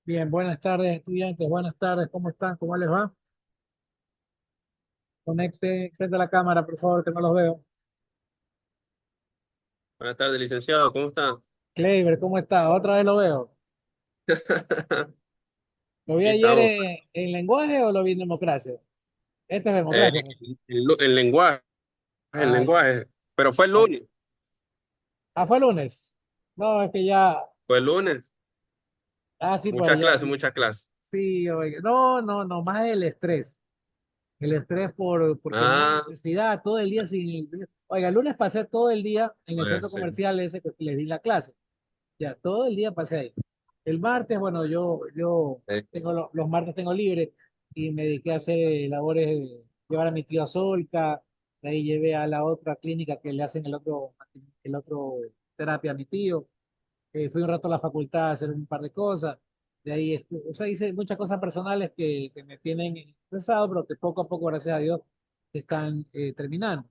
Bien, buenas tardes, estudiantes. Buenas tardes, ¿cómo están? ¿Cómo les va? Conecte frente a la cámara, por favor, que no los veo. Buenas tardes, licenciado, ¿cómo está? Kleiber, ¿cómo está? Otra vez lo veo. ¿Lo vi Aquí ayer estamos. en lenguaje o lo vi en democracia? Esta es Eh, democracia, pues. el lenguaje, el Ah, ya. lenguaje. Pero fue el Ah, lunes, fue lunes. No, es que ya. fue el lunes. Ah, sí, pues Muchas ya. clases, muchas clases. Sí, oiga. No, no, no, más el estrés. El estrés porque no hay Ah, electricidad todo el día sin. Oiga, el lunes pasé todo el día en el centro pues sí. comercial ese que les di la clase. Ya, todo el día pasé ahí. El martes, bueno, yo tengo los martes tengo libre y me dediqué a hacer labores, llevar a mi tío a Solca, de ahí llevé a la otra clínica que le hacen el otro terapia a mi tío. Fui un rato a la facultad a hacer un par de cosas. De ahí, o sea, hice muchas cosas personales que me tienen estresado, pero que poco a poco, gracias a Dios, se están terminando.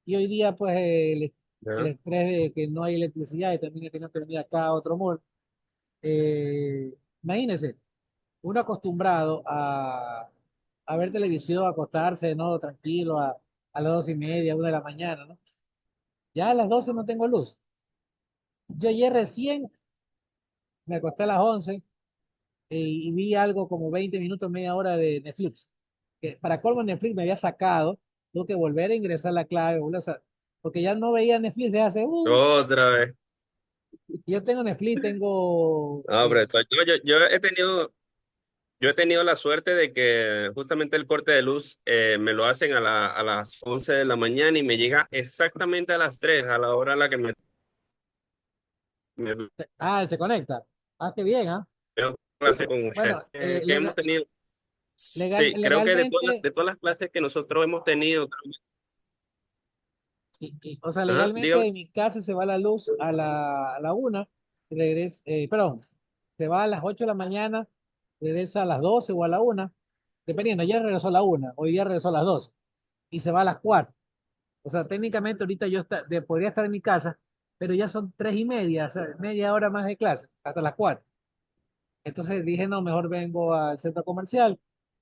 Y hoy día, pues, el Ya. estrés de que no hay electricidad y también he tenido que venir acá a otro mall. Imagínense, uno acostumbrado a ver televisión, a acostarse, ¿no? Tranquilo, a las 2:30, 1 de la mañana, ¿no? Ya a las 12 no tengo luz. Yo ayer recién me acosté a las 11 y vi algo como 20 minutos, media hora de Netflix. Que para colmo Netflix me había sacado, tuve que volver a ingresar la clave, porque ya no veía Netflix desde hace. Otra vez. Yo tengo Netflix, tengo. No, pero yo he tenido la suerte de que justamente el corte de luz me lo hacen a las 11 de la mañana y me llega exactamente a las 3 a la hora a la que me Se conecta. Ah, qué bien, ¿ah? veo clase con usted. Bueno, Que hemos tenido. Sí, creo que legalmente, de todas las clases que nosotros hemos tenido, o sea, ajá, legalmente dígame. en mi casa se va la luz a la 1, perdón, se va a las 8 de la mañana, regresa a las 12 o a la 1, dependiendo, ayer regresó a la 1, hoy día regresó a las 12 y se va a las 4. O sea, técnicamente ahorita podría estar en mi casa, pero ya son 3:30, o sea, media hora más de clase, hasta las 4. Entonces dije, no, mejor vengo al centro comercial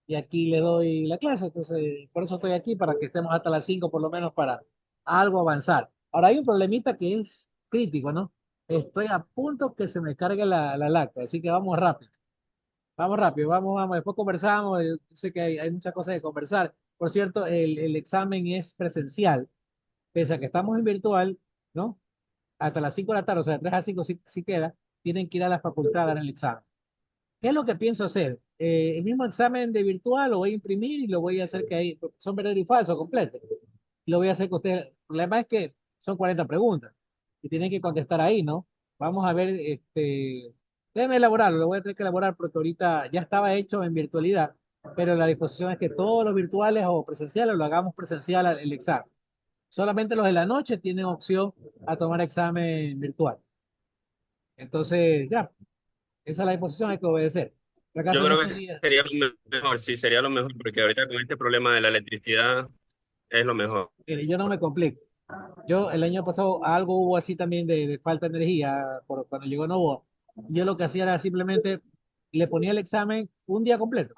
y aquí le doy la clase. Entonces, por eso estoy aquí, para que estemos hasta las 5 por lo menos para algo avanzar. Ahora hay un problemita que es crítico, ¿no? Estoy a punto que se me cargue la lacta, así que vamos rápido. Vamos rápido, vamos. Después conversamos. Yo sé que hay muchas cosas de conversar. Por cierto, el examen es presencial, pese a que estamos en virtual, ¿no? Hasta las 5 de la tarde, o sea, de 3 a 5 si queda, tienen que ir a la facultad a dar el examen. ¿Qué es lo que pienso hacer? El mismo examen de virtual lo voy a imprimir y lo voy a hacer que ahí, porque son verdadero y falso completo. Lo voy a hacer que ustedes, el problema es que son 40 preguntas y tienen que contestar ahí, ¿no? Vamos a ver, déjenme elaborarlo, lo voy a tener que elaborar porque ahorita ya estaba hecho en virtualidad, pero la disposición es que todos los virtuales o presenciales lo hagamos presencial el examen. Solamente los de la noche tienen opción a tomar examen virtual. Entonces, ya, esa es la disposición, hay que obedecer. Por acaso Yo en creo estos que días. sería lo mejor, sí, sería lo mejor, porque ahorita con este problema de la electricidad es lo mejor. Mire, yo no me complico. Yo el año pasado algo hubo así también de falta de energía por cuando llegó Novoa. Yo lo que hacía era simplemente le ponía el examen un día completo.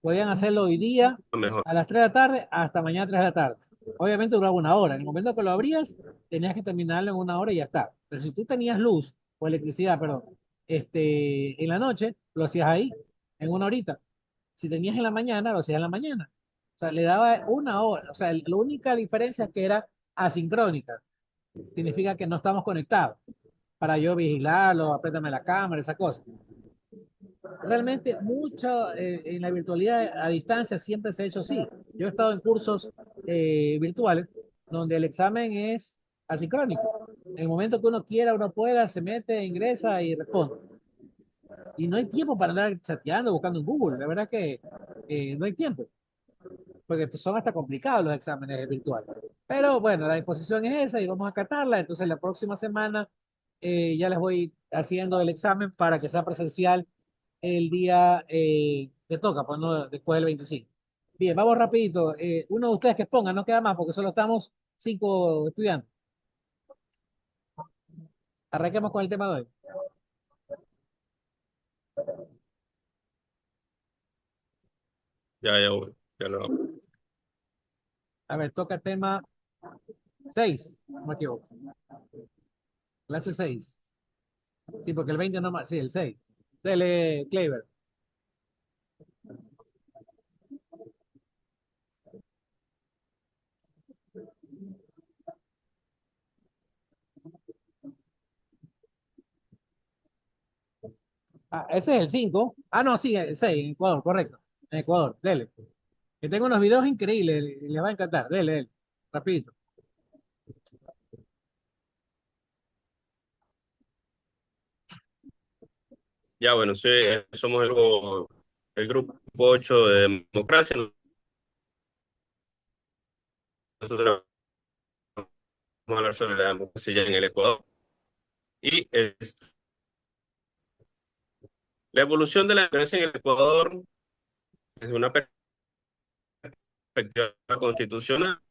Podían hacerlo hoy día Lo mejor. a las 3 de la tarde hasta mañana 3 de la tarde. Obviamente duraba 1 hora. En el momento que lo abrías, tenías que terminarlo en 1 hora y ya está. Pero si tú tenías luz o electricidad, perdón, en la noche, lo hacías ahí, en 1 horita. Si tenías en la mañana, lo hacías en la mañana. O sea, le daba 1 hora. O sea, la única diferencia es que era asincrónica. Significa que no estamos conectados para yo vigilarlo, apriétame la cámara, esa cosa. Realmente mucho en la virtualidad a distancia siempre se ha hecho así. Yo he estado en cursos virtuales donde el examen es asincrónico. En el momento que uno quiera, uno pueda, se mete, ingresa y responde. Y no hay tiempo para andar chateando, buscando en Google. La verdad que no hay tiempo, porque son hasta complicados los exámenes virtuales. Pero bueno, la disposición es esa y vamos a acatarla. Entonces la próxima semana ya les voy haciendo el examen para que sea presencial el día que toca, pues no después del 25. Bien, vamos rapidito. Uno de ustedes que exponga, no queda más porque solo estamos 5 estudiantes. Arranquemos con el tema de hoy. Ya voy, ya lo hago. A ver, toca tema 6, no me equivoco. Clase 6. Sí, porque el 20 no más, sí, el 6. Dele, Clever. Ah, ese es el 5. Ah, no, sí, el 6, en Ecuador, correcto. En Ecuador, dele. Que tengo unos videos increíbles, les va a encantar. Dele, dele. Rapidito. Ya, bueno, sí, somos el grupo 8 de democracia. Nosotros vamos a hablar sobre la democracia ya en el Ecuador. Y la evolución de la democracia en el Ecuador desde una perspectiva constitucional.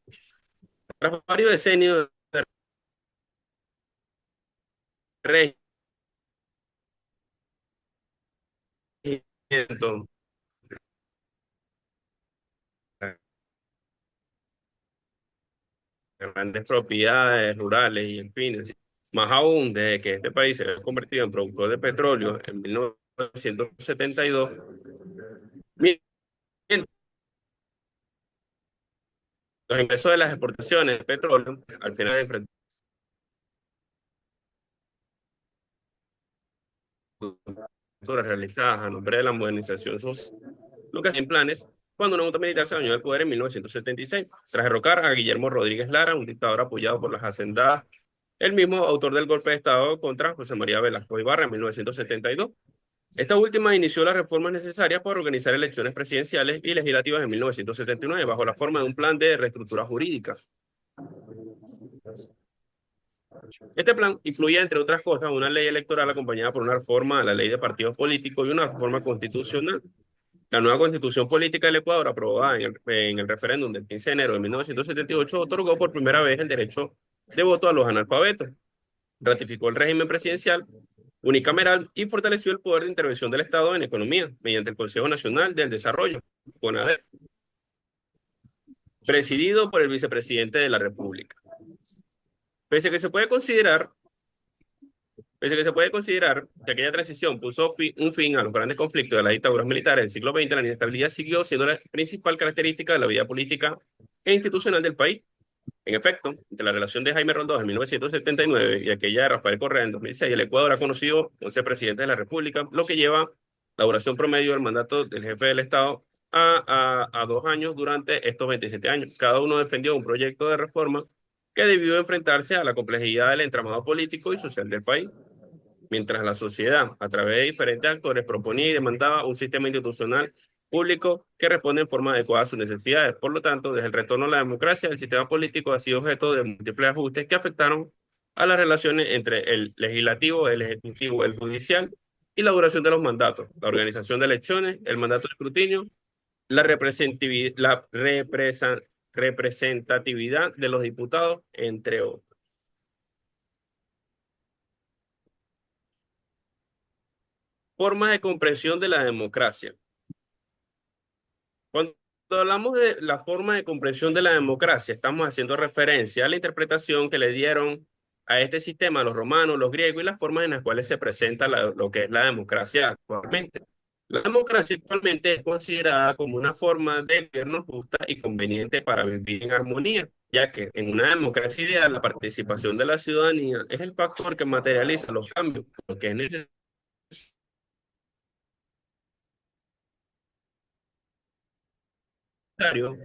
Tras varios decenios de regimiento, grandes propiedades rurales y en fin, más aún desde que este país se ha convertido en productor de petróleo en 1972, miren, los ingresos de las exportaciones de petróleo al final de infraestructuras realizadas a nombre de la modernización social, lo que hacen planes cuando una junta militar se bañó del poder en 1976, tras derrocar a Guillermo Rodríguez Lara, un dictador apoyado por las hacendadas, el mismo autor del golpe de Estado contra José María Velasco Ibarra en 1972. Esta última inició las reformas necesarias para organizar elecciones presidenciales y legislativas en 1979, bajo la forma de un plan de reestructura jurídica. Este plan incluía, entre otras cosas, una ley electoral acompañada por una reforma a la ley de partidos políticos y una reforma constitucional. La nueva constitución política del Ecuador, aprobada en el referéndum del 15 de enero de 1978, otorgó por primera vez el derecho de voto a los analfabetos, ratificó el régimen presidencial unicameral y fortaleció el poder de intervención del Estado en economía mediante el Consejo Nacional del Desarrollo, CONADE, presidido por el vicepresidente de la República. Pese a que se puede considerar Pese a que se puede considerar que aquella transición puso un fin a los grandes conflictos de las dictaduras militares del siglo XX, la inestabilidad siguió siendo la principal característica de la vida política e institucional del país. En efecto, entre la relación de Jaime Roldós en 1979 y aquella de Rafael Correa en 2006, el Ecuador ha conocido 11 presidentes de la República, lo que lleva la duración promedio del mandato del jefe del Estado a 2 años durante estos 27 años. Cada uno defendió un proyecto de reforma que debió enfrentarse a la complejidad del entramado político y social del país. Mientras la sociedad, a través de diferentes actores, proponía y demandaba un sistema institucional público que responde en forma adecuada a sus necesidades. Por lo tanto, desde el retorno a la democracia, el sistema político ha sido objeto de múltiples ajustes que afectaron a las relaciones entre el legislativo, el ejecutivo, el judicial y la duración de los mandatos, la organización de elecciones, el mandato de escrutinio, la representatividad de los diputados, entre otros. Formas de comprensión de la democracia. Cuando hablamos de la forma de comprensión de la democracia, estamos haciendo referencia a la interpretación que le dieron a este sistema los romanos, los griegos y las formas en las cuales se presenta lo que es la democracia actualmente. La democracia actualmente es considerada como una forma de gobierno justa y conveniente para vivir en armonía, ya que en una democracia ideal la participación de la ciudadanía es el factor que materializa los cambios, lo que es necesario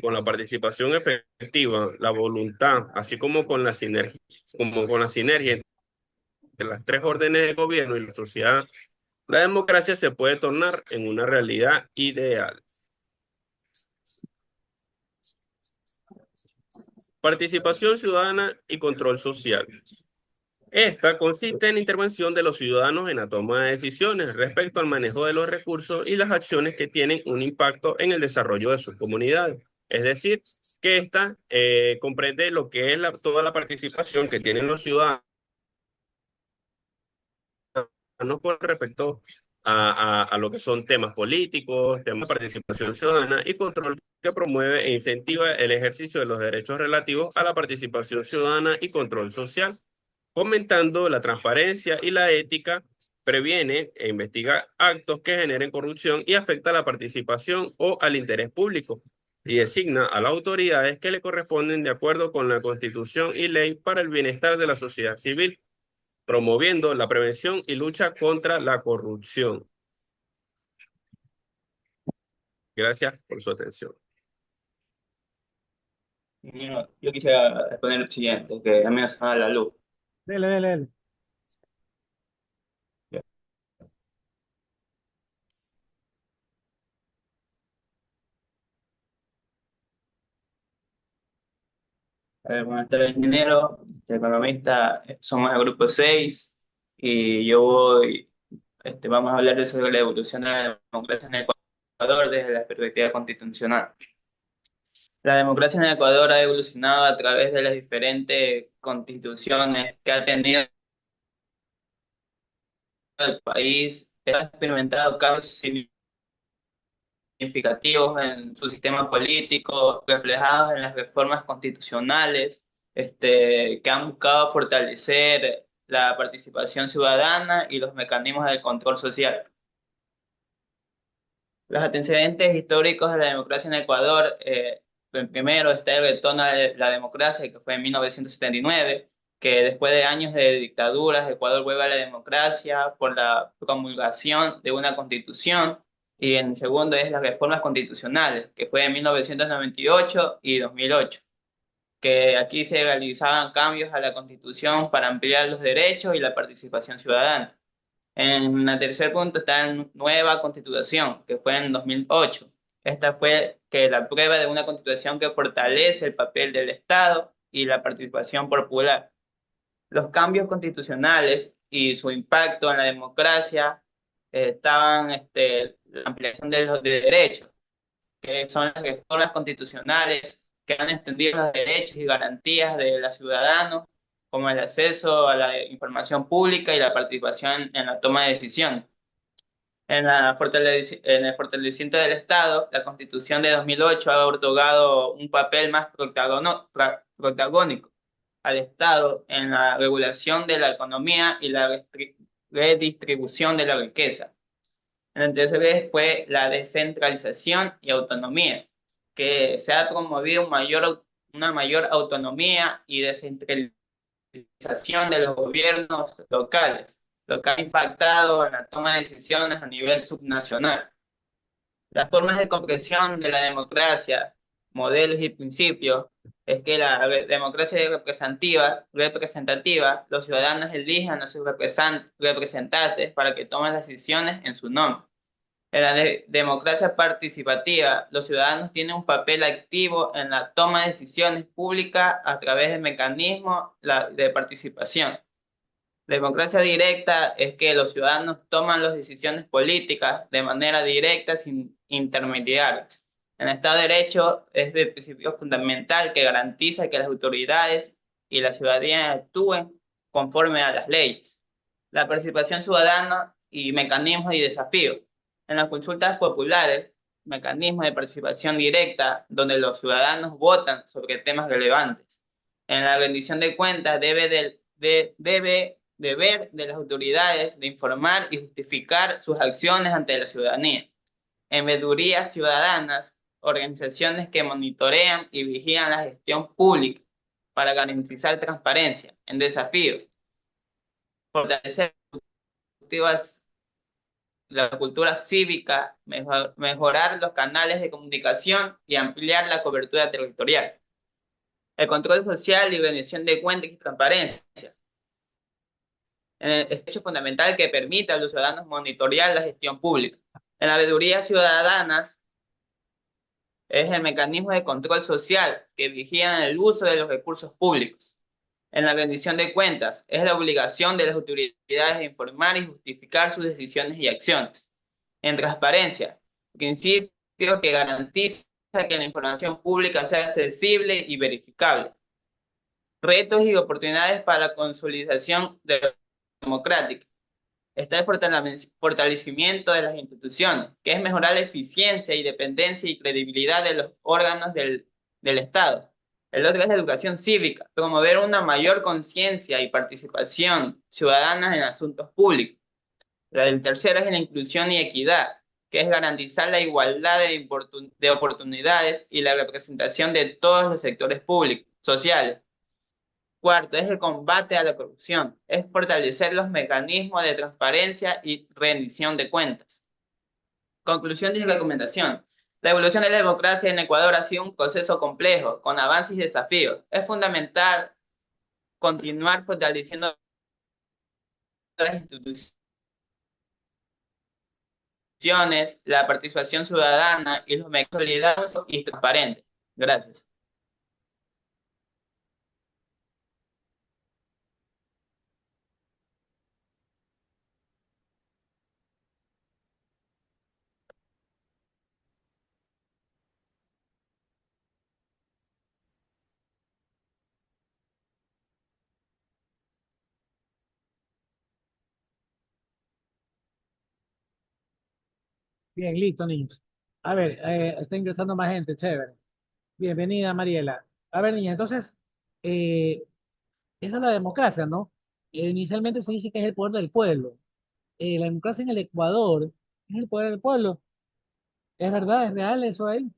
con la participación efectiva, la voluntad, así como con la sinergia entre las tres órdenes de gobierno y la sociedad, la democracia se puede tornar en una realidad ideal. Participación ciudadana y control social. Esta consiste en la intervención de los ciudadanos en la toma de decisiones respecto al manejo de los recursos y las acciones que tienen un impacto en el desarrollo de sus comunidades. Es decir, que esta comprende lo que es toda la participación que tienen los ciudadanos con respecto a lo que son temas políticos, temas de participación ciudadana y control que promueve e incentiva el ejercicio de los derechos relativos a la participación ciudadana y control social, fomentando la transparencia y la ética, previene e investiga actos que generen corrupción y afecta la participación o al interés público, y designa a las autoridades que le corresponden de acuerdo con la Constitución y ley para el bienestar de la sociedad civil, promoviendo la prevención y lucha contra la corrupción. Gracias por su atención. Yo quisiera exponer lo siguiente, que a mí me suena la luz. Dele, dele, dele. Buenas tardes, ingeniero, economista, somos el grupo 6 y vamos a hablar sobre la evolución de la democracia en Ecuador desde la perspectiva constitucional. La democracia en Ecuador ha evolucionado a través de las diferentes constituciones que ha tenido el país, ha experimentado cambios significativos en su sistema político, reflejados en las reformas constitucionales, que han buscado fortalecer la participación ciudadana y los mecanismos de control social. Los antecedentes históricos de la democracia en Ecuador, el primero está el retorno a la democracia, que fue en 1979, que después de años de dictaduras, Ecuador vuelve a la democracia por la promulgación de una constitución, y en segundo es las reformas constitucionales, que fue en 1998 y 2008, que aquí se realizaban cambios a la constitución para ampliar los derechos y la participación ciudadana. En el tercer punto está la nueva constitución, que fue en 2008. Esta fue la prueba de una constitución que fortalece el papel del Estado y la participación popular. Los cambios constitucionales y su impacto en la democracia estaban la ampliación de los derechos, que son las reformas constitucionales que han extendido los derechos y garantías de los ciudadanos, como el acceso a la información pública y la participación en la toma de decisiones. En el fortalecimiento del Estado, la Constitución de 2008 ha otorgado un papel más protagónico al Estado en la regulación de la economía y la redistribución de la riqueza. En el tercer eje fue la descentralización y autonomía, que se ha promovido una mayor autonomía y descentralización de los gobiernos locales, lo que ha impactado en la toma de decisiones a nivel subnacional. Las formas de comprensión de la democracia, modelos y principios, es que la democracia es representativa, los ciudadanos eligen a sus representantes para que tomen las decisiones en su nombre. En la democracia participativa, los ciudadanos tienen un papel activo en la toma de decisiones públicas a través de mecanismos de participación. La democracia directa es que los ciudadanos toman las decisiones políticas de manera directa sin intermediarios. En el Estado de Derecho es el principio fundamental que garantiza que las autoridades y la ciudadanía actúen conforme a las leyes. La participación ciudadana y mecanismos y desafíos. En las consultas populares, mecanismos de participación directa donde los ciudadanos votan sobre temas relevantes. En la rendición de cuentas deber de las autoridades de informar y justificar sus acciones ante la ciudadanía. En veedurías ciudadanas, organizaciones que monitorean y vigilan la gestión pública para garantizar transparencia. En desafíos, fortalecer la cultura cívica, mejorar los canales de comunicación y ampliar la cobertura territorial. El control social y rendición de cuentas y transparencia. Es hecho fundamental que permita a los ciudadanos monitorear la gestión pública. En las veedurías ciudadanas es el mecanismo de control social que vigilan el uso de los recursos públicos. En la rendición de cuentas, es la obligación de las autoridades de informar y justificar sus decisiones y acciones. En transparencia, principio que garantiza que la información pública sea accesible y verificable. Retos y oportunidades para la consolidación democrática. está el fortalecimiento de las instituciones, que es mejorar la eficiencia y dependencia y credibilidad de los órganos del Estado. El otro es la educación cívica, promover una mayor conciencia y participación ciudadana en asuntos públicos. El tercero es la inclusión y equidad, que es garantizar la igualdad de oportunidades y la representación de todos los sectores públicos, sociales. Cuarto, es el combate a la corrupción, es fortalecer los mecanismos de transparencia y rendición de cuentas. Conclusión y recomendación. La evolución de la democracia en Ecuador ha sido un proceso complejo, con avances y desafíos. Es fundamental continuar fortaleciendo las instituciones, la participación ciudadana y los mecanismos solidarios y transparentes. Gracias. Bien, listo, niños. A ver, está ingresando más gente, chévere. Bienvenida, Mariela. A ver, niña, entonces, eh, esa es la democracia, ¿no? Inicialmente se dice que es el poder del pueblo. La democracia en el Ecuador es el poder del pueblo. ¿Es verdad? ¿Es real eso ahí?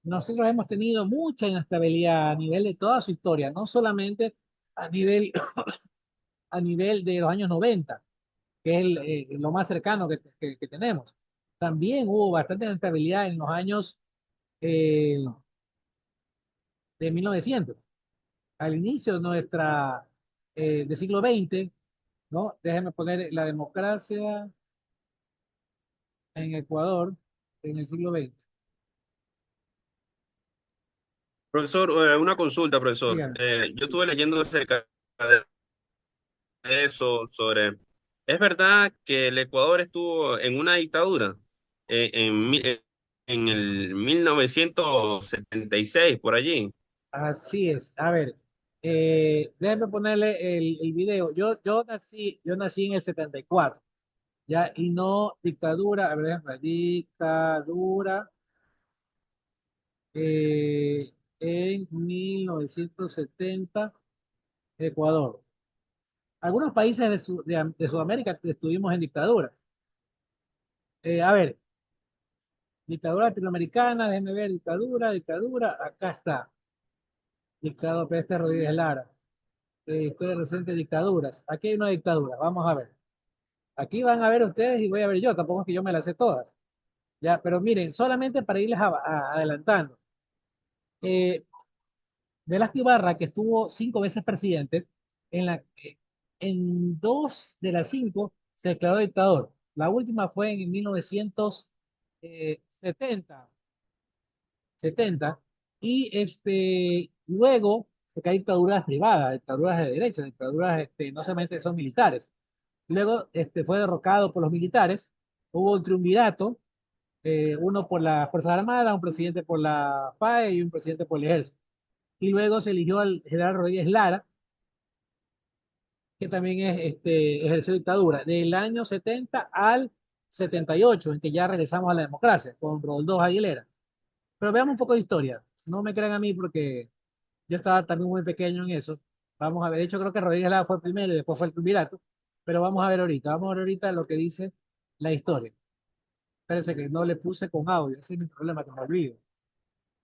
Nosotros hemos tenido mucha inestabilidad a nivel de toda su historia, no solamente a nivel, a nivel de los años 90, que es lo más cercano que tenemos. También hubo bastante inestabilidad en los años eh, de 1900, al inicio de nuestra, del siglo XX, ¿no? Déjenme poner la democracia en Ecuador en el siglo XX. Profesor, una consulta, profesor. Díganme. Yo estuve leyendo acerca de eso, sobre... ¿Es verdad que el Ecuador estuvo en una dictadura en el 1976, por allí? Así es. A ver, déjenme ponerle el video. Yo nací en el 74, ya, y no dictadura, a ver, dictadura eh, en 1970, Ecuador. Algunos países de Sudamérica estuvimos en dictadura. A ver, dictadura latinoamericana, déjenme ver, dictadura, acá está. Dictador Pérez Rodríguez Lara. Historia reciente de dictaduras. Aquí hay una dictadura, vamos a ver. Aquí van a ver ustedes y voy a ver yo, tampoco es que yo me las sé todas. Ya, pero miren, solamente para irles adelantando. Eh, Velázquez Ibarra, que estuvo 5 veces presidente, en 2 de las 5 se declaró dictador. La última fue en 1970, y luego, porque hay dictaduras privadas, dictaduras de derecha, dictaduras no solamente son militares. Luego fue derrocado por los militares, hubo un triunvirato, uno por las Fuerzas Armadas, un presidente por la FAE y un presidente por el Ejército. Y luego se eligió al general Rodríguez Lara, que también ejerció dictadura, del año 70 al 78, en que ya regresamos a la democracia, con Rodolfo Aguilera. Pero veamos un poco de historia. No me crean a mí porque yo estaba también muy pequeño en eso. Vamos a ver, de hecho creo que Rodríguez Lara fue el primero y después fue el triunvirato, pero vamos a ver ahorita lo que dice la historia. Espérense que no le puse con audio, ese es mi problema, que me olvido.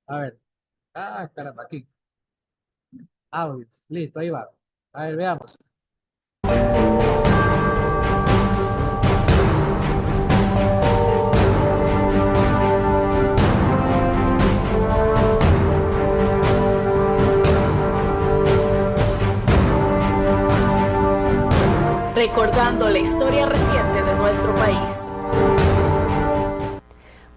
A ver, caramba, aquí. Audio, listo, ahí va. A ver, veamos. Recordando la historia reciente de nuestro país.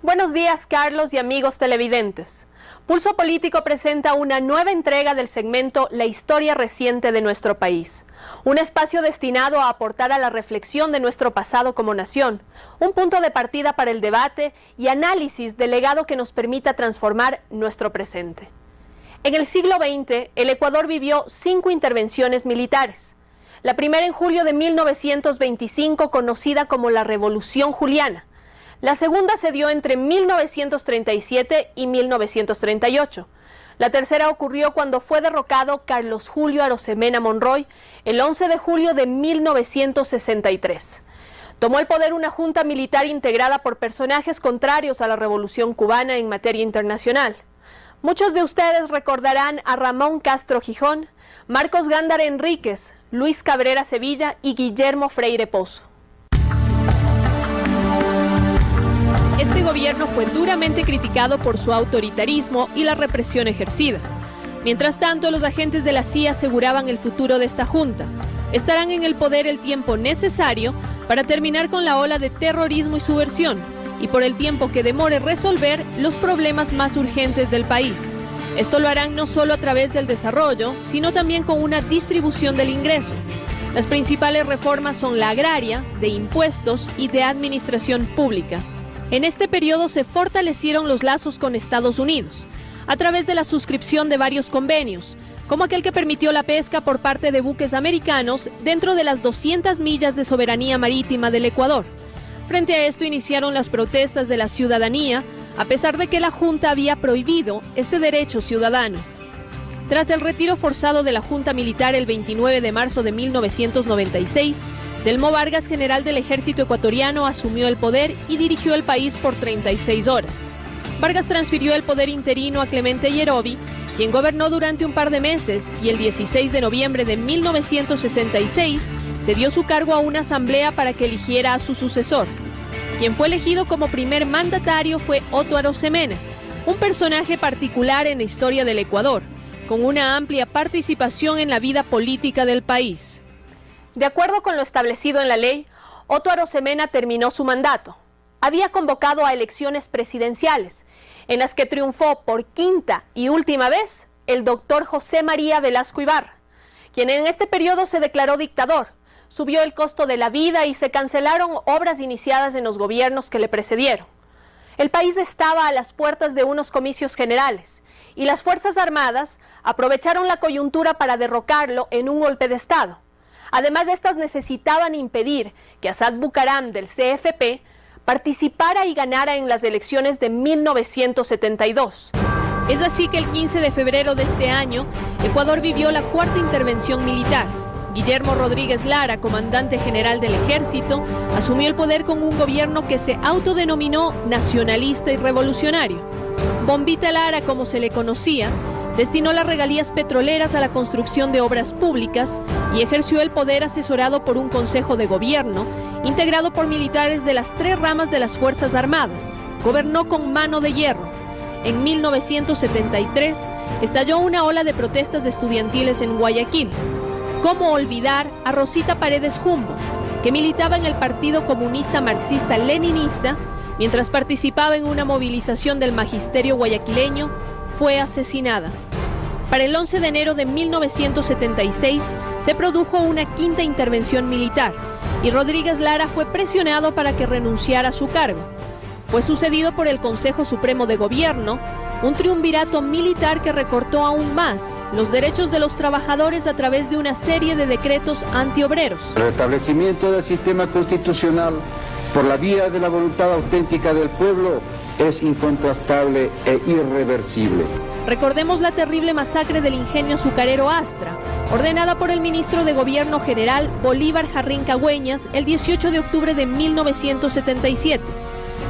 Buenos días, Carlos y amigos televidentes. Pulso Político presenta una nueva entrega del segmento La historia reciente de nuestro país. Un espacio destinado a aportar a la reflexión de nuestro pasado como nación, un punto de partida para el debate y análisis del legado que nos permita transformar nuestro presente. En el siglo XX, el Ecuador vivió 5 intervenciones militares. La primera en julio de 1925, conocida como la Revolución Juliana. La segunda se dio entre 1937 y 1938. La tercera ocurrió cuando fue derrocado Carlos Julio Arosemena Monroy el 11 de julio de 1963. Tomó el poder una junta militar integrada por personajes contrarios a la Revolución cubana en materia internacional. Muchos de ustedes recordarán a Ramón Castro Gijón, Marcos Gándara Enríquez, Luis Cabrera Sevilla y Guillermo Freire Pozo. Este gobierno fue duramente criticado por su autoritarismo y la represión ejercida. Mientras tanto, los agentes de la CIA aseguraban el futuro de esta junta. Estarán en el poder el tiempo necesario para terminar con la ola de terrorismo y subversión, y por el tiempo que demore resolver los problemas más urgentes del país. Esto lo harán no solo a través del desarrollo, sino también con una distribución del ingreso. Las principales reformas son la agraria, de impuestos y de administración pública. En este periodo se fortalecieron los lazos con Estados Unidos, a través de la suscripción de varios convenios, como aquel que permitió la pesca por parte de buques americanos dentro de las 200 millas de soberanía marítima del Ecuador. Frente a esto iniciaron las protestas de la ciudadanía, a pesar de que la Junta había prohibido este derecho ciudadano. Tras el retiro forzado de la Junta Militar el 29 de marzo de 1996, Telmo Vargas, general del ejército ecuatoriano, asumió el poder y dirigió el país por 36 horas. Vargas transfirió el poder interino a Clemente Yerovi, quien gobernó durante un par de meses, y el 16 de noviembre de 1966 cedió su cargo a una asamblea para que eligiera a su sucesor. Quien fue elegido como primer mandatario fue Otto Arosemena, un personaje particular en la historia del Ecuador, con una amplia participación en la vida política del país. De acuerdo con lo establecido en la ley, Otto Arosemena terminó su mandato. Había convocado a elecciones presidenciales, en las que triunfó por quinta y última vez el doctor José María Velasco Ibarra, quien en este periodo se declaró dictador, subió el costo de la vida y se cancelaron obras iniciadas en los gobiernos que le precedieron. El país estaba a las puertas de unos comicios generales y las Fuerzas Armadas aprovecharon la coyuntura para derrocarlo en un golpe de Estado. Además, estas necesitaban impedir que Asad Bucaram del CFP participara y ganara en las elecciones de 1972. Es así que el 15 de febrero de este año, Ecuador vivió la cuarta intervención militar. Guillermo Rodríguez Lara, comandante general del ejército, asumió el poder con un gobierno que se autodenominó nacionalista y revolucionario. Bombita Lara, como se le conocía, destinó las regalías petroleras a la construcción de obras públicas y ejerció el poder asesorado por un consejo de gobierno integrado por militares de las 3 ramas de las Fuerzas Armadas. Gobernó con mano de hierro. En 1973 estalló una ola de protestas estudiantiles en Guayaquil. ¿Cómo olvidar a Rosita Paredes Jumbo, que militaba en el Partido Comunista Marxista-Leninista, mientras participaba en una movilización del magisterio guayaquileño? Fue asesinada. Para el 11 de enero de 1976 se produjo una quinta intervención militar y Rodríguez Lara fue presionado para que renunciara a su cargo. Fue sucedido por el Consejo Supremo de Gobierno, un triunvirato militar que recortó aún más los derechos de los trabajadores a través de una serie de decretos antiobreros. El restablecimiento del sistema constitucional por la vía de la voluntad auténtica del pueblo es incontrastable e irreversible. Recordemos la terrible masacre del ingenio azucarero Astra, ordenada por el ministro de Gobierno general Bolívar Jarrín Cagüeñas el 18 de octubre de 1977,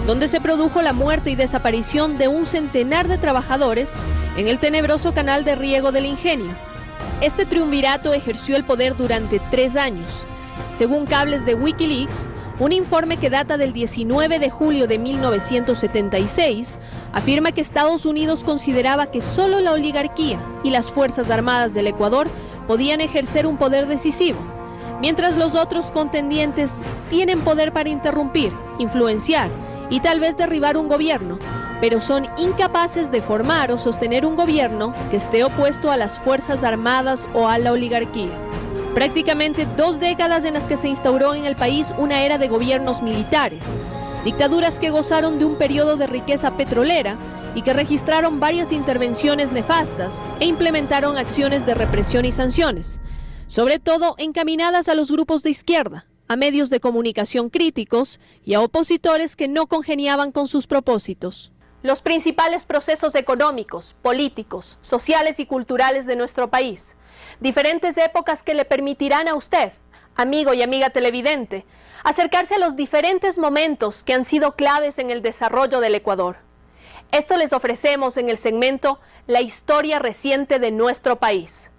donde se produjo la muerte y desaparición de un centenar de trabajadores en el tenebroso canal de riego del ingenio. Este triunvirato ejerció el poder durante 3 años. Según cables de Wikileaks, un informe que data del 19 de julio de 1976 afirma que Estados Unidos consideraba que solo la oligarquía y las Fuerzas Armadas del Ecuador podían ejercer un poder decisivo, mientras los otros contendientes tienen poder para interrumpir, influenciar y tal vez derribar un gobierno, pero son incapaces de formar o sostener un gobierno que esté opuesto a las Fuerzas Armadas o a la oligarquía. Prácticamente 2 décadas en las que se instauró en el país una era de gobiernos militares, dictaduras que gozaron de un periodo de riqueza petrolera y que registraron varias intervenciones nefastas e implementaron acciones de represión y sanciones. sobre todo encaminadas a los grupos de izquierda, a medios de comunicación críticos y a opositores que no congeniaban con sus propósitos. Los principales procesos económicos, políticos, sociales y culturales de nuestro país. Diferentes épocas que le permitirán a usted, amigo y amiga televidente, acercarse a los diferentes momentos que han sido claves en el desarrollo del Ecuador. Esto les ofrecemos en el segmento La historia reciente de nuestro país.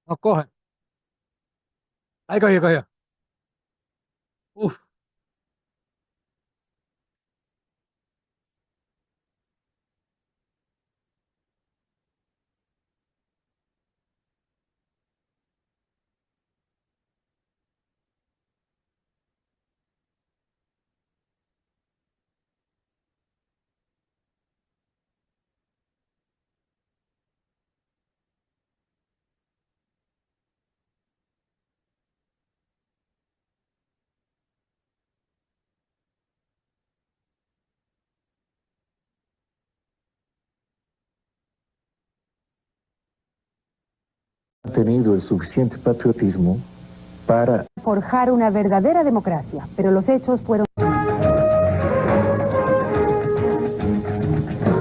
No coge. Ahí cogió, cogió. Uf. Ha tenido el suficiente patriotismo para forjar una verdadera democracia, pero los hechos fueron...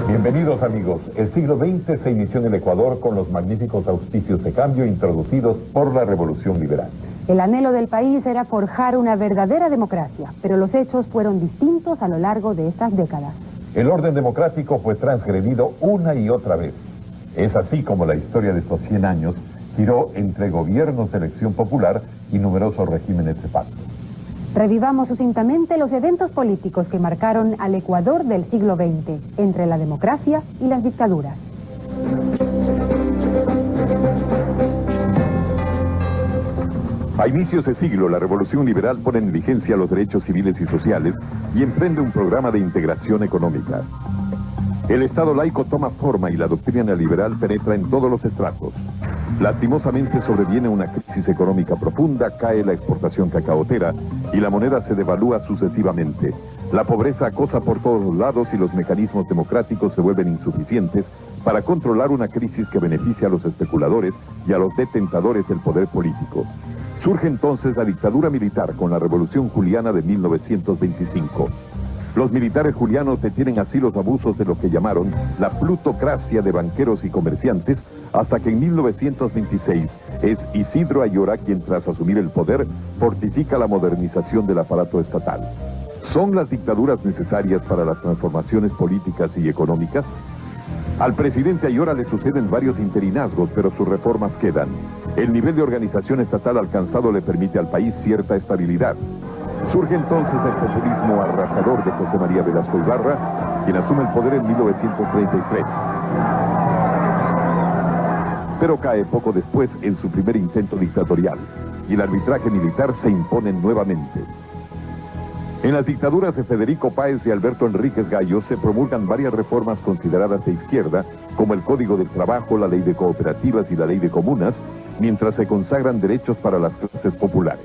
Bienvenidos amigos, el siglo XX se inició en el Ecuador con los magníficos auspicios de cambio introducidos por la Revolución Liberal. El anhelo del país era forjar una verdadera democracia, pero los hechos fueron distintos a lo largo de estas décadas. El orden democrático fue transgredido una y otra vez. Es así como la historia de estos 100 años giró entre gobiernos de elección popular y numerosos regímenes de facto. Revivamos sucintamente los eventos políticos que marcaron al Ecuador del siglo XX, entre la democracia y las dictaduras. A inicios de siglo, la Revolución Liberal pone en vigencia los derechos civiles y sociales y emprende un programa de integración económica. El Estado laico toma forma y la doctrina neoliberal penetra en todos los estratos. Lastimosamente sobreviene una crisis económica profunda, cae la exportación cacaotera y la moneda se devalúa sucesivamente. La pobreza acosa por todos los lados y los mecanismos democráticos se vuelven insuficientes para controlar una crisis que beneficia a los especuladores y a los detentadores del poder político. Surge entonces la dictadura militar con la Revolución Juliana de 1925. Los militares julianos detienen así los abusos de lo que llamaron la plutocracia de banqueros y comerciantes, hasta que en 1926 es Isidro Ayora quien, tras asumir el poder, fortifica la modernización del aparato estatal. ¿Son las dictaduras necesarias para las transformaciones políticas y económicas? Al presidente Ayora le suceden varios interinazgos, pero sus reformas quedan. El nivel de organización estatal alcanzado le permite al país cierta estabilidad. Surge entonces el populismo arrasador de José María Velasco Ibarra, quien asume el poder en 1933. Pero cae poco después en su primer intento dictatorial, y el arbitraje militar se impone nuevamente. En las dictaduras de Federico Páez y Alberto Enríquez Gallo se promulgan varias reformas consideradas de izquierda, como el Código del Trabajo, la Ley de Cooperativas y la Ley de Comunas, mientras se consagran derechos para las clases populares.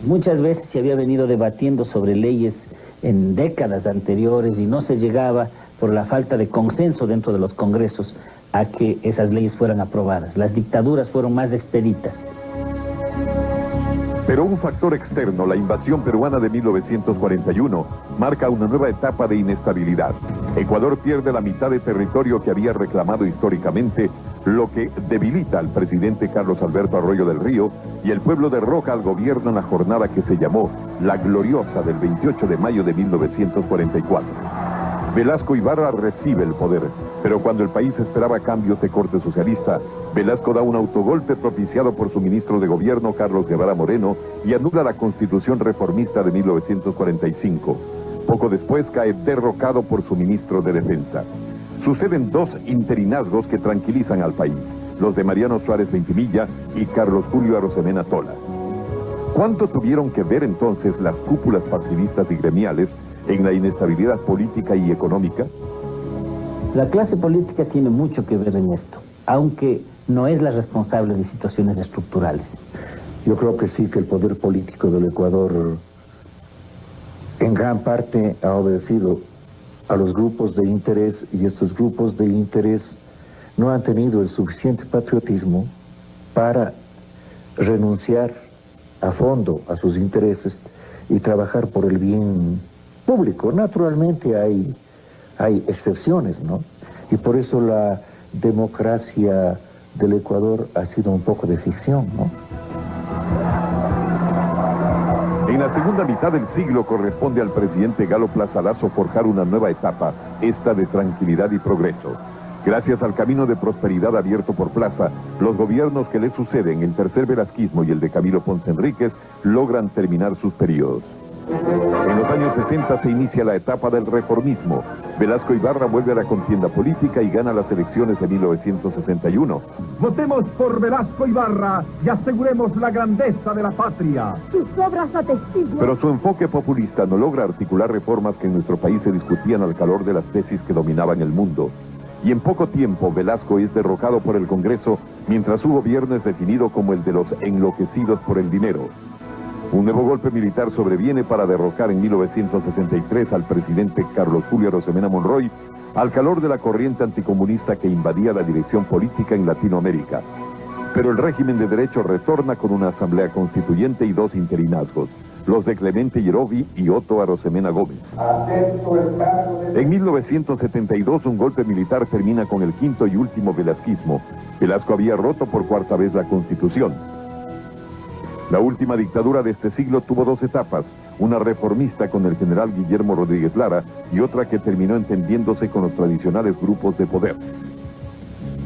Muchas veces se había venido debatiendo sobre leyes en décadas anteriores y no se llegaba, por la falta de consenso dentro de los congresos, a que esas leyes fueran aprobadas. Las dictaduras fueron más expeditas. Pero un factor externo, la invasión peruana de 1941, marca una nueva etapa de inestabilidad. Ecuador pierde la mitad de territorio que había reclamado históricamente, lo que debilita al presidente Carlos Alberto Arroyo del Río, y el pueblo derroca al gobierno en la jornada que se llamó La Gloriosa del 28 de mayo de 1944. Velasco Ibarra recibe el poder, pero cuando el país esperaba cambios de corte socialista, Velasco da un autogolpe propiciado por su ministro de gobierno, Carlos Guevara Moreno, y anula la Constitución reformista de 1945. Poco después cae derrocado por su ministro de Defensa. Suceden dos interinazgos que tranquilizan al país, los de Mariano Suárez Ventimilla y Carlos Julio Arosemena Tola. ¿Cuánto tuvieron que ver entonces las cúpulas partidistas y gremiales en la inestabilidad política y económica? La clase política tiene mucho que ver en esto, aunque no es la responsable de situaciones estructurales. Yo creo que sí, que el poder político del Ecuador en gran parte ha obedecido a los grupos de interés, y estos grupos de interés no han tenido el suficiente patriotismo para renunciar a fondo a sus intereses y trabajar por el bien público. Naturalmente hay excepciones, ¿no? Y por eso la democracia del Ecuador ha sido un poco de ficción, ¿no? En la segunda mitad del siglo corresponde al presidente Galo Plaza Lazo forjar una nueva etapa, esta de tranquilidad y progreso. Gracias al camino de prosperidad abierto por Plaza, los gobiernos que le suceden, el tercer velasquismo y el de Camilo Ponce Enríquez, logran terminar sus periodos. En los años 60 se inicia la etapa del reformismo. Velasco Ibarra vuelve a la contienda política y gana las elecciones de 1961. Votemos por Velasco Ibarra y aseguremos la grandeza de la patria. Sus obras atestiguan. Pero su enfoque populista no logra articular reformas que en nuestro país se discutían al calor de las tesis que dominaban el mundo. Y en poco tiempo Velasco es derrocado por el Congreso, mientras su gobierno es definido como el de los enloquecidos por el dinero. Un nuevo golpe militar sobreviene para derrocar en 1963 al presidente Carlos Julio Arosemena Monroy, al calor de la corriente anticomunista que invadía la dirección política en Latinoamérica. Pero el régimen de derecho retorna con una asamblea constituyente y dos interinazgos, los de Clemente Yerovi y Otto Arosemena Gómez. En 1972 un golpe militar termina con el quinto y último velasquismo. Velasco había roto por cuarta vez la Constitución. La última dictadura de este siglo tuvo dos etapas, una reformista con el general Guillermo Rodríguez Lara y otra que terminó entendiéndose con los tradicionales grupos de poder.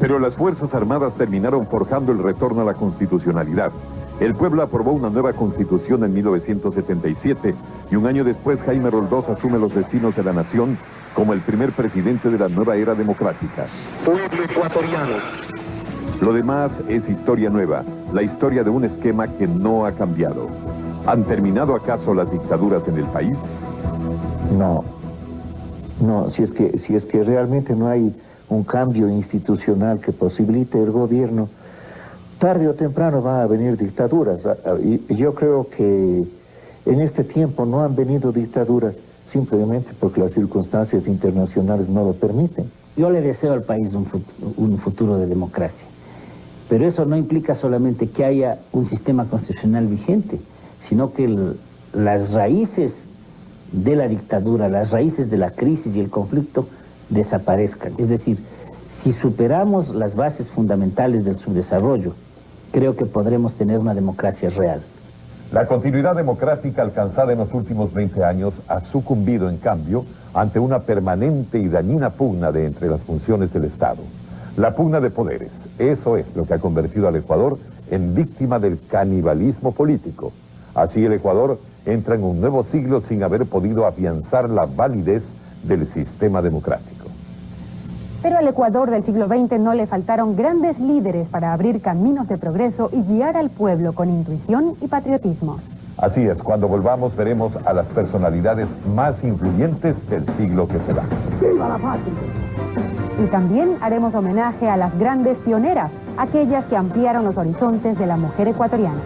Pero las Fuerzas Armadas terminaron forjando el retorno a la constitucionalidad. El pueblo aprobó una nueva constitución en 1977 y un año después Jaime Roldós asume los destinos de la nación como el primer presidente de la nueva era democrática. Pueblo ecuatoriano. Lo demás es historia nueva. la historia de un esquema que no ha cambiado. ¿Han terminado acaso las dictaduras en el país? No, no, si es que realmente no hay un cambio institucional que posibilite el gobierno, tarde o temprano van a venir dictaduras. Y yo creo que en este tiempo no han venido dictaduras simplemente porque las circunstancias internacionales no lo permiten. Yo le deseo al país un futuro de democracia, pero eso no implica solamente que haya un sistema constitucional vigente, sino que las raíces de la dictadura, las raíces de la crisis y el conflicto desaparezcan. Es decir, si superamos las bases fundamentales del subdesarrollo, creo que podremos tener una democracia real. La continuidad democrática alcanzada en los últimos 20 años ha sucumbido, en cambio, ante una permanente y dañina pugna de entre las funciones del Estado. La pugna de poderes, eso es lo que ha convertido al Ecuador en víctima del canibalismo político. Así el Ecuador entra en un nuevo siglo sin haber podido afianzar la validez del sistema democrático. Pero al Ecuador del siglo XX no le faltaron grandes líderes para abrir caminos de progreso y guiar al pueblo con intuición y patriotismo. Así es, cuando volvamos veremos a las personalidades más influyentes del siglo que será. ¡Viva la patria! Y también haremos homenaje a las grandes pioneras, aquellas que ampliaron los horizontes de la mujer ecuatoriana.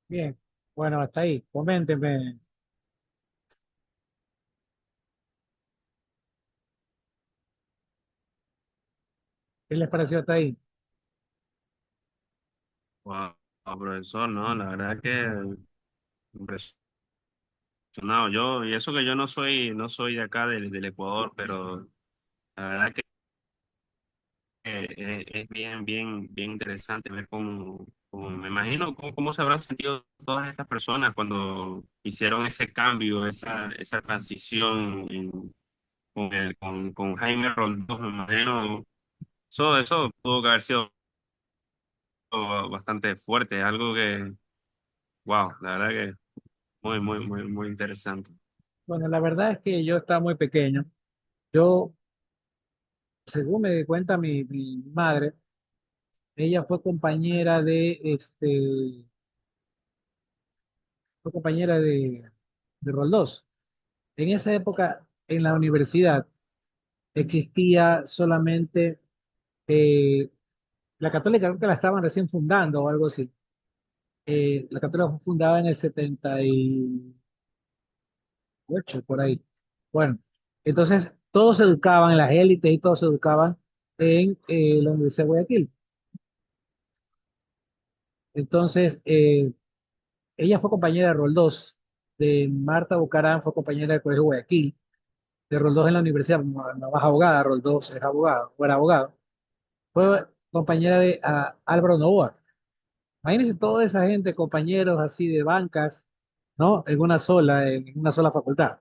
Bien, bueno, hasta ahí. Coméntenme. ¿Qué les pareció hasta ahí? Wow, profesor, no, la verdad que impresionado. Yo, y eso que yo no soy de acá del Ecuador, pero la verdad que es bien interesante ver cómo me imagino cómo se habrán sentido todas estas personas cuando hicieron ese cambio, esa transición con Jaime Roldós. Me imagino, eso tuvo que haber sido bastante fuerte, algo que, wow, la verdad que muy interesante. Bueno, la verdad es que yo estaba muy pequeño. Yo, según me di cuenta mi madre, ella fue compañera de Roldós. En esa época, en la universidad, existía solamente eh, la Católica, creo que la estaban recién fundando o algo así. La Católica fue fundada en el 78, por ahí. Bueno, entonces todos se educaban en las élites y todos se educaban en la Universidad de Guayaquil. Entonces, ella fue compañera de Roldós, de Marta Bucarán fue compañera del Colegio Guayaquil, de Roldós en la universidad, no más abogada, Roldós es abogado, fuera abogado. Fue compañera de Álvaro Novoa. Imagínense toda esa gente, compañeros así de bancas, ¿no? En una sola facultad.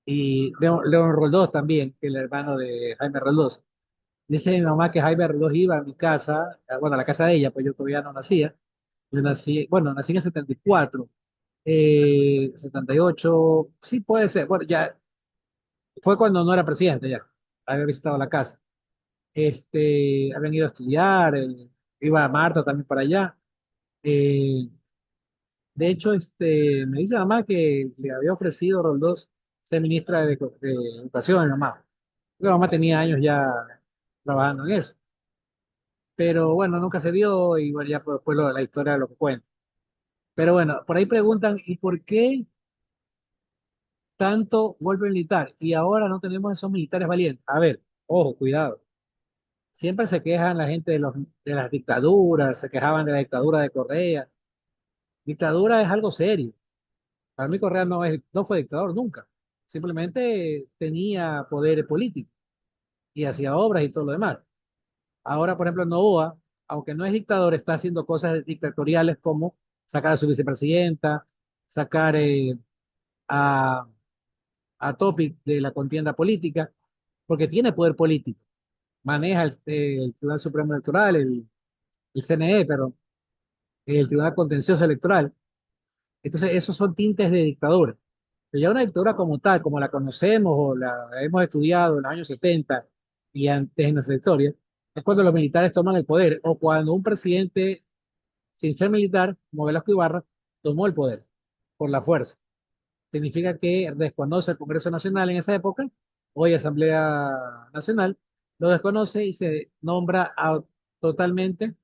Y León Roldós también, que es el hermano de Jaime Roldós. Dice mi mamá que Jaime Roldós iba a mi casa, bueno, a la casa de ella, pues yo todavía no nacía. Yo nací, bueno, nací en el 74, 78, sí puede ser. Bueno, ya fue cuando no era presidente, ya había visitado la casa. Habían ido a estudiar, iba Marta también para allá. Eh, de hecho, me dice mamá que le había ofrecido Roldós ser ministra de Educación a mi mamá. Mi mamá tenía años ya trabajando en eso. Pero bueno, nunca se dio y bueno, ya pues, después la historia lo que cuenta. Pero bueno, por ahí preguntan, ¿y por qué tanto golpe militar? Y ahora no tenemos esos militares valientes. A ver, ojo, cuidado. Siempre se quejan la gente de las dictaduras, se quejaban de la dictadura de Correa. Dictadura es algo serio. Para mí Correa no fue dictador nunca. Simplemente tenía poder político y hacía obras y todo lo demás. Ahora, por ejemplo, Novoa, aunque no es dictador, está haciendo cosas dictatoriales como sacar a su vicepresidenta, sacar a Topic de la contienda política. porque tiene poder político. Maneja el Tribunal Supremo Electoral, el CNE, pero el Tribunal Contencioso Electoral. Entonces, esos son tintes de dictadura. Pero ya una dictadura como tal, como la conocemos o la hemos estudiado en los años 70 y antes en nuestra historia, es cuando los militares toman el poder o cuando un presidente, sin ser militar, como Velasco Ibarra, tomó el poder por la fuerza. Significa que desconoce el Congreso Nacional en esa época, hoy Asamblea Nacional, lo desconoce y se nombra totalmente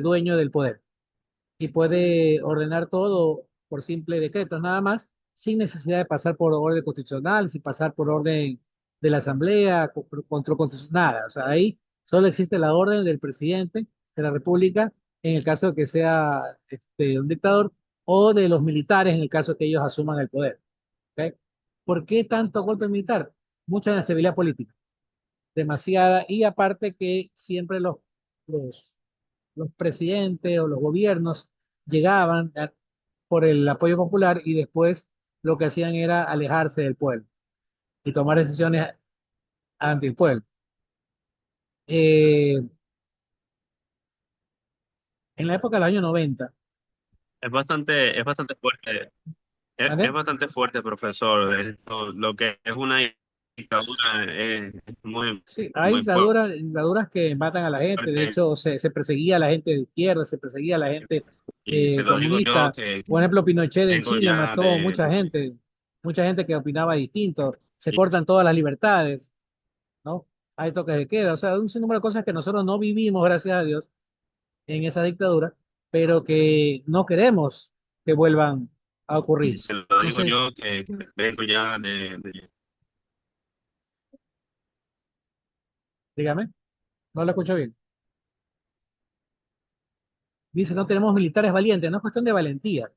dueño del poder y puede ordenar todo por simple decretos nada más, sin necesidad de pasar por orden constitucional, sin pasar por orden de la Asamblea, control constitucional, nada. O sea, ahí solo existe la orden del presidente de la República en el caso de que sea un dictador o de los militares en el caso de que ellos asuman el poder. ¿Ok? ¿Por qué tanto golpe militar? Mucha inestabilidad política, demasiada, y aparte que siempre los, los presidentes o los gobiernos llegaban por el apoyo popular y después lo que hacían era alejarse del pueblo y tomar decisiones ante el pueblo. Eh, en la época del año 90, Es bastante fuerte. Es ¿vale? bastante fuerte, profesor. Lo que es una dictadura es muy, Sí, hay muy fuerte. dictaduras que matan a la gente. De hecho, se perseguía a la gente de izquierda, se perseguía a la gente Y se lo digo yo comunista. que Por ejemplo, Pinochet en vengo Chile ya mató mucha gente que opinaba distinto. Se cortan todas las libertades, ¿no? Hay toques de queda. O sea, un sinnúmero de cosas que nosotros no vivimos, gracias a Dios, en esa dictadura, pero que no queremos que vuelvan a y ocurrir. se lo digo Entonces, yo que vengo ya dígame, no lo escucho bien. Dice, no tenemos militares valientes. No es cuestión de valentía,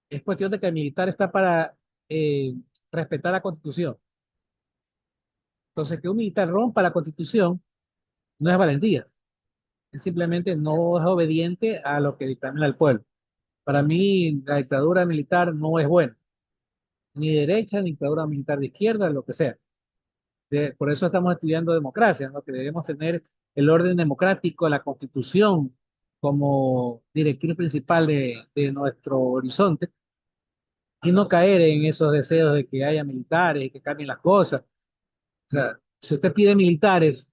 es cuestión de que el militar está para eh, respetar la Constitución. Entonces, que un militar rompa la Constitución no es valentía, es simplemente no es obediente a lo que dictamina el pueblo. Para mí, la dictadura militar no es buena, ni de derecha, ni dictadura militar de izquierda, lo que sea. Por eso estamos estudiando democracia, ¿no? Que debemos tener el orden democrático, la Constitución como directriz principal de nuestro horizonte y no caer en esos deseos de que haya militares y que cambien las cosas. O sea, si usted pide militares,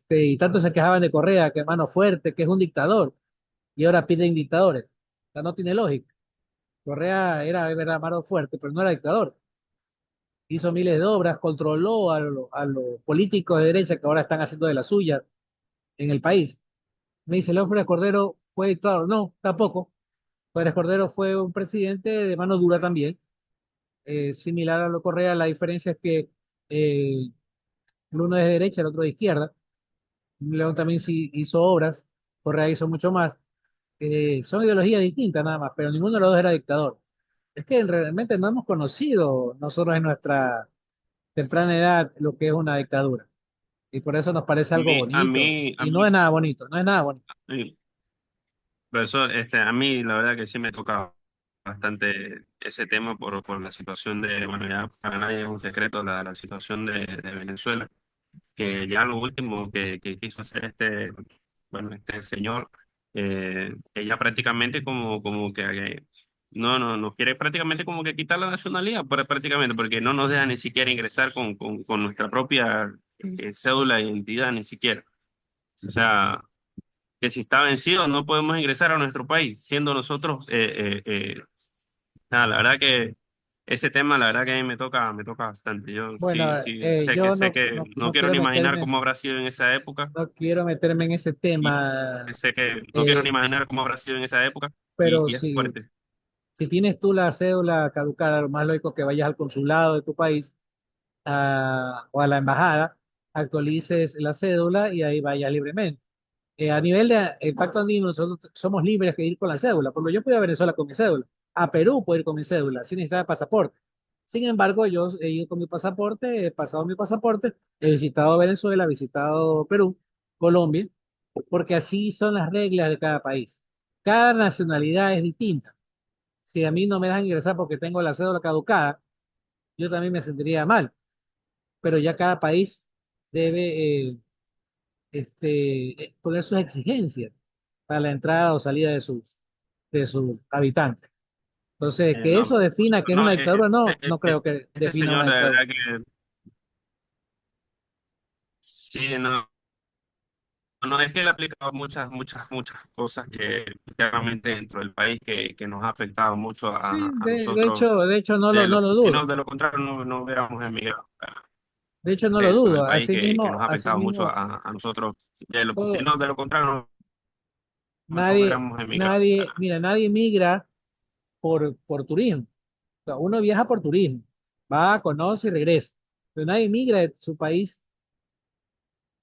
y tanto se quejaban de Correa, que es mano fuerte, que es un dictador, y ahora piden dictadores. O sea, no tiene lógica. Correa era, es verdad, mano fuerte, pero no era dictador. Hizo miles de obras, controló a los políticos de derecha que ahora están haciendo de la suya en el país. Me dice, León Férez Cordero fue dictador. No, tampoco. Pérez Cordero fue un presidente de mano dura también, similar a lo Correa. La diferencia es que el uno es de derecha, el otro de izquierda. León también sí hizo obras, Correa hizo mucho más. Son ideologías distintas nada más, pero ninguno de los dos era dictador. Es que realmente no hemos conocido nosotros en nuestra temprana edad lo que es una dictadura. Y por eso nos parece algo a bonito. mí, a Y no mí, es nada bonito, no es nada bonito. sí, profesor, a mí la verdad que sí me toca bastante ese tema por la situación bueno, ya para nadie es un secreto la situación de Venezuela, que ya lo último que quiso hacer bueno, este señor, que ya prácticamente como que no, nos quiere prácticamente como que quitar la nacionalidad, prácticamente, porque no nos deja ni siquiera ingresar con nuestra propia cédula de identidad, ni siquiera. O sea, que si está vencido no podemos ingresar a nuestro país, siendo nosotros, nada, la verdad que ese tema, la verdad que a mí me toca bastante. Yo sí, Bueno, sí, sé yo sé que no no quiero quiero ni imaginar meterme, cómo habrá sido en esa época, no quiero meterme en ese y tema, sé que no quiero ni eh, imaginar cómo habrá sido en esa época, pero y es fuerte. si tienes tú la cédula caducada, lo más lógico es que vayas al consulado de tu país o a la embajada, actualices la cédula y ahí vayas libremente. A nivel de el Pacto Andino, nosotros somos libres de ir con la cédula. Por ejemplo, yo puedo ir a Venezuela con mi cédula, a Perú puedo ir con mi cédula, sin necesidad de pasaporte. Sin embargo, yo he ido con mi pasaporte, he pasado mi pasaporte, he visitado Venezuela, he visitado Perú, Colombia, porque así son las reglas de cada país. Cada nacionalidad es distinta. Si a mí no me dejan ingresar porque tengo la cédula caducada, yo también me sentiría mal. pero ya cada país debe poner sus exigencias para la entrada o salida de sus habitantes. Entonces, que No, eso defina que es no, una dictadura, no, no creo que este defina señor, una de verdad dictadura. que sí, no, no es que él ha aplicado muchas cosas que claramente dentro del país que nos ha afectado mucho Sí, a nosotros. de hecho no lo Si no, dudo. de lo contrario, no hubiéramos emigrado De hecho no lo dentro dudo. del país que nos ha Así afectado mucho mismo, a nosotros. Si todo- no, de lo contrario, no hubiéramos emigrado. mira, nadie migra por turismo. O sea, uno viaja por turismo, va, conoce y regresa. Pero nadie migra de su país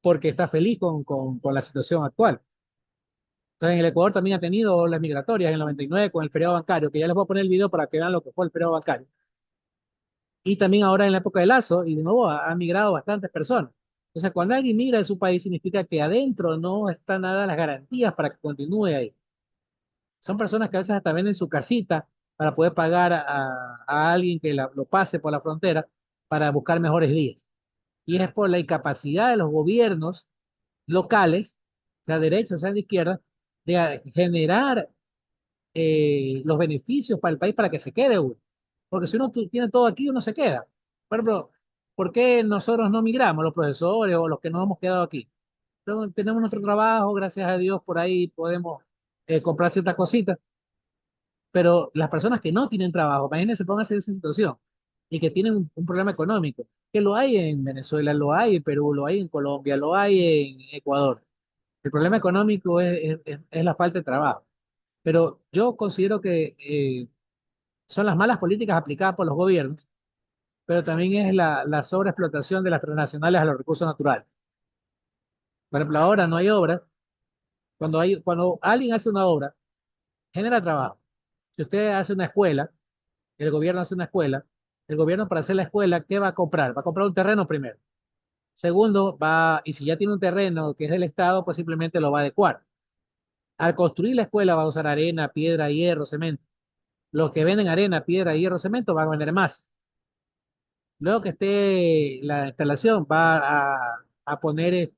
porque está feliz con la situación actual. Entonces, en el Ecuador también ha tenido olas migratorias en el 99 con el feriado bancario, que ya les voy a poner el video para que vean lo que fue el feriado bancario. Y también ahora en la época de Lazo, y de nuevo han migrado bastantes personas. Entonces, cuando alguien migra de su país, significa que adentro no están nada las garantías para que continúe ahí. Son personas que a veces hasta venden su casita para poder pagar a alguien que lo pase por la frontera para buscar mejores días. Y es por la incapacidad de los gobiernos locales, sea de derecha, sea de izquierda, de generar los beneficios para el país para que se quede uno. Porque si uno tiene todo aquí, uno se queda. Por ejemplo, ¿por qué nosotros no migramos, los profesores o los que nos hemos quedado aquí? Pero tenemos nuestro trabajo, gracias a Dios, por ahí podemos comprar ciertas cositas, pero las personas que no tienen trabajo, imagínense, pónganse en esa situación y que tienen un problema económico, que lo hay en Venezuela, lo hay en Perú, lo hay en Colombia, lo hay en Ecuador. El problema económico es la falta de trabajo. Pero yo considero que son las malas políticas aplicadas por los gobiernos, pero también es la sobreexplotación de las transnacionales a los recursos naturales. Por ejemplo, ahora no hay obras. Cuando alguien hace una obra, genera trabajo. Si usted hace una escuela, el gobierno hace una escuela, el gobierno para hacer la escuela, ¿qué va a comprar? Va a comprar un terreno primero. Segundo, y si ya tiene un terreno que es del Estado, pues simplemente lo va a adecuar. Al construir la escuela va a usar arena, piedra, hierro, cemento. Los que venden arena, piedra, hierro, cemento van a vender más. Luego que esté la instalación, a poner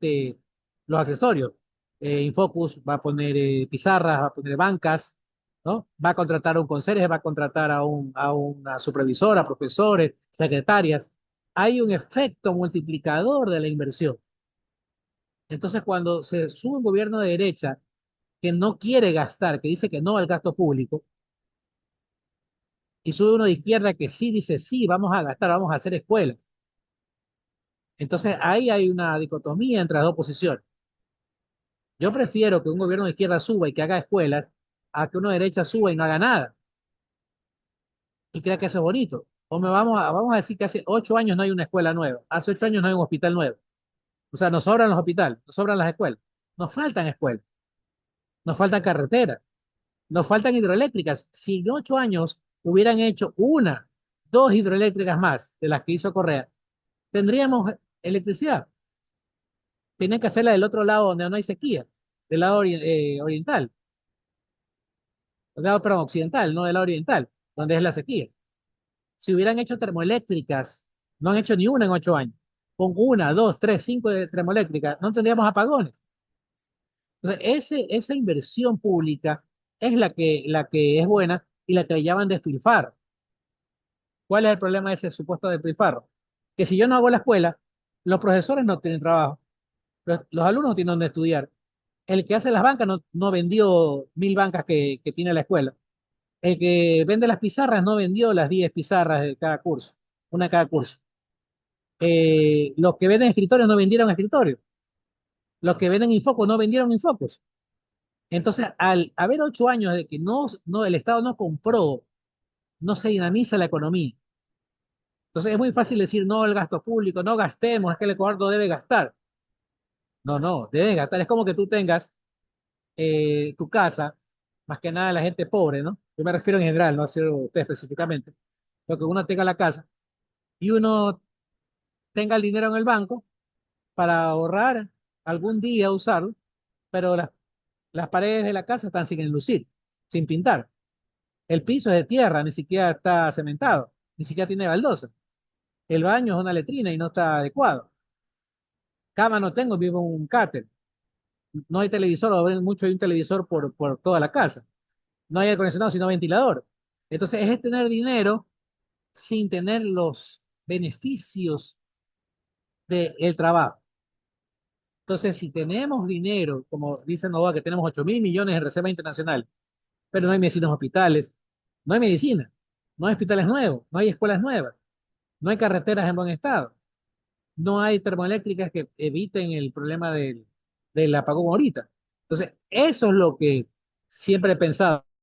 los accesorios. Infocus va a poner pizarras, va a poner bancas, ¿no? Va a contratar a un conserje, va a contratar a una supervisora, profesores, secretarias. Hay un efecto multiplicador de la inversión. Entonces, cuando se sube un gobierno de derecha que no quiere gastar, que dice que no al gasto público, y sube uno de izquierda que sí dice sí, vamos a gastar, vamos a hacer escuelas. Entonces ahí hay una dicotomía entre las dos posiciones. Yo prefiero que un gobierno de izquierda suba y que haga escuelas a que uno de derecha suba y no haga nada y crea que eso es bonito. O vamos a decir que hace 8 años no hay una escuela nueva, hace 8 años no hay un hospital nuevo. O sea, nos sobran los hospitales, nos sobran las escuelas, nos faltan escuelas, nos faltan carreteras, nos faltan hidroeléctricas. Si en 8 años hubieran hecho una, dos hidroeléctricas más de las que hizo Correa, tendríamos electricidad. Tienen que hacerla del otro lado donde no hay sequía, del lado oriental, del lado, perdón, occidental, no del lado oriental, donde es la sequía. Si hubieran hecho termoeléctricas, no han hecho ni una en 8 años, con una, dos, tres, cinco de termoeléctricas, no tendríamos apagones. Entonces, esa inversión pública es la que es buena y la que llaman despilfarro. ¿Cuál es el problema de ese supuesto despilfarro? Que si yo no hago la escuela, los profesores no tienen trabajo, los alumnos no tienen donde estudiar. El que hace las bancas no vendió 1000 bancas que tiene la escuela. El que vende las pizarras no vendió las 10 pizarras de cada curso, una de cada curso. Los que venden escritorios no vendieron escritorios. Los que venden infocos no vendieron infocos. Entonces, al haber 8 años de que el Estado no compró, no se dinamiza la economía. Entonces, es muy fácil decir no al gasto público, no gastemos, es que el Ecuador no debe gastar. No, no, debe gastar. Es como que tú tengas tu casa, más que nada la gente pobre, ¿no? Yo me refiero en general, no a usted específicamente, pero que uno tenga la casa y uno tenga el dinero en el banco para ahorrar algún día usarlo, pero las paredes de la casa están sin enlucir, sin pintar. El piso es de tierra, ni siquiera está cementado, ni siquiera tiene baldosa. El baño es una letrina y no está adecuado. Cama no tengo, vivo en un cáter. No hay televisor, o ven mucho hay un televisor por toda la casa. No hay aire acondicionado, sino ventilador. Entonces, es tener dinero sin tener los beneficios del trabajo. Entonces, si tenemos dinero, como dice Novoa, que tenemos 8.000 millones en reserva internacional, pero no hay medicinas hospitales, no hay medicina, no hay hospitales nuevos, no hay escuelas nuevas, no hay carreteras en buen estado, no hay termoeléctricas que eviten el problema del apagón ahorita. Entonces, eso es lo que siempre he pensado.